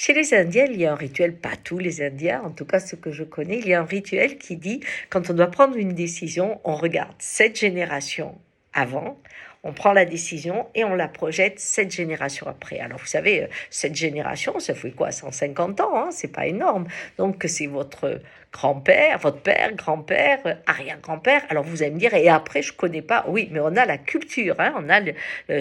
Chez les Indiens, il y a un rituel, pas tous les Indiens, en tout cas ceux que je connais, il y a un rituel qui dit, quand on doit prendre une décision, on regarde 7 générations avant, on prend la décision et on la projette 7 générations après. Alors vous savez, 7 générations, ça fait quoi, 150 ans, hein, c'est pas énorme. Donc c'est votre grand-père, votre père, grand-père, arrière-grand-père. Alors vous allez me dire, et après je connais pas. Oui, mais on a la culture, hein, on a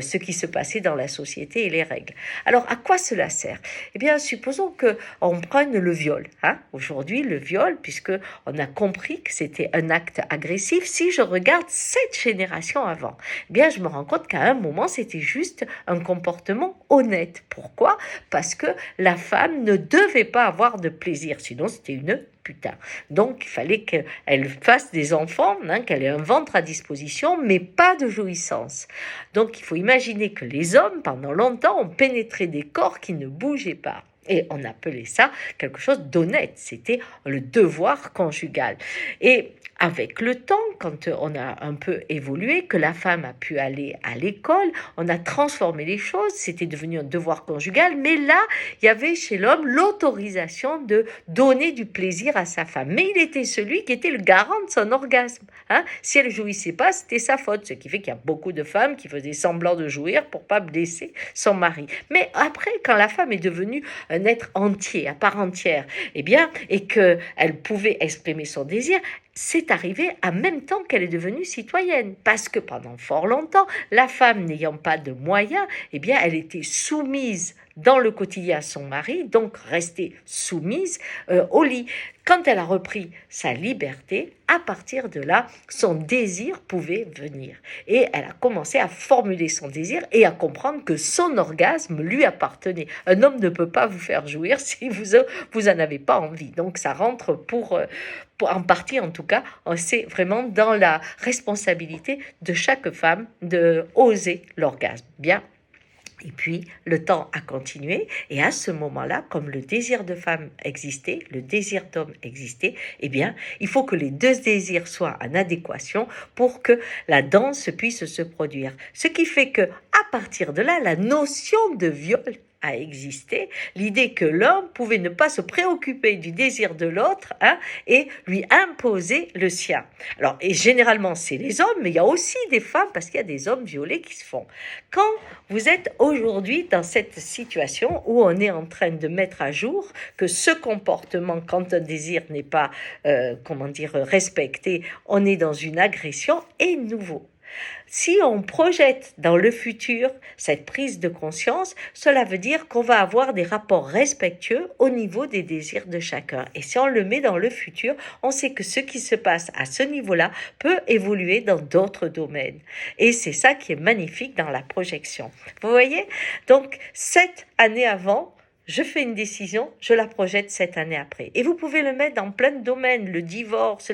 ce qui se passait dans la société et les règles. Alors à quoi cela sert? Eh bien, supposons que on prenne le viol. Hein. Aujourd'hui, le viol, puisque on a compris que c'était un acte agressif. Si je regarde 7 générations avant, eh bien, je me rends compte qu'à un moment, c'était juste un comportement honnête. Pourquoi? Parce que la femme ne devait pas avoir de plaisir, sinon c'était une putain. Donc, il fallait qu'elle fasse des enfants, hein, qu'elle ait un ventre à disposition, mais pas de jouissance. Donc, il faut imaginer que les hommes, pendant longtemps, ont pénétré des corps qui ne bougeaient pas. Et on appelait ça quelque chose d'honnête. C'était le devoir conjugal. Et avec le temps, quand on a un peu évolué, que la femme a pu aller à l'école, on a transformé les choses, c'était devenu un devoir conjugal, mais là, il y avait chez l'homme l'autorisation de donner du plaisir à sa femme. Mais il était celui qui était le garant de son orgasme. Hein. Si elle ne jouissait pas, c'était sa faute, ce qui fait qu'il y a beaucoup de femmes qui faisaient semblant de jouir pour ne pas blesser son mari. Mais après, quand la femme est devenue un être entier, à part entière, eh bien, et qu'elle pouvait exprimer son désir, c'est arrivé en même temps qu'elle est devenue citoyenne. Parce que pendant fort longtemps, la femme n'ayant pas de moyens, eh bien, elle était soumise dans le quotidien à son mari, donc restée soumise au lit. Quand elle a repris sa liberté, à partir de là, son désir pouvait venir. Et elle a commencé à formuler son désir et à comprendre que son orgasme lui appartenait. Un homme ne peut pas vous faire jouir si vous en avez pas envie. Donc ça rentre pour en partie en tout cas, c'est vraiment dans la responsabilité de chaque femme de oser l'orgasme. Bien. Et puis, le temps a continué, et à ce moment-là, comme le désir de femme existait, le désir d'homme existait, eh bien, il faut que les deux désirs soient en adéquation pour que la danse puisse se produire. Ce qui fait que, à partir de là, la notion de viol a existé, l'idée que l'homme pouvait ne pas se préoccuper du désir de l'autre, hein, et lui imposer le sien. Alors, et généralement, c'est les hommes, mais il y a aussi des femmes, parce qu'il y a des hommes violés qui se font. Quand vous êtes aujourd'hui dans cette situation où on est en train de mettre à jour que ce comportement, quand un désir n'est pas, respecté, on est dans une agression, est nouveau. Si on projette dans le futur cette prise de conscience, cela veut dire qu'on va avoir des rapports respectueux au niveau des désirs de chacun. Et si on le met dans le futur, on sait que ce qui se passe à ce niveau-là peut évoluer dans d'autres domaines. Et c'est ça qui est magnifique dans la projection. Vous voyez? Donc, 7 années avant, je fais une décision, je la projette 7 années après. Et vous pouvez le mettre dans plein de domaines, le divorce,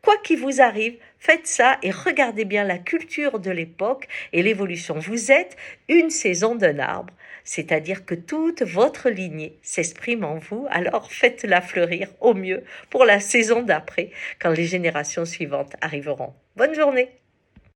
quoi qu'il vous arrive, faites ça et regardez bien la culture de l'époque et l'évolution. Vous êtes une saison d'un arbre, c'est-à-dire que toute votre lignée s'exprime en vous, alors faites-la fleurir au mieux pour la saison d'après, quand les générations suivantes arriveront. Bonne journée!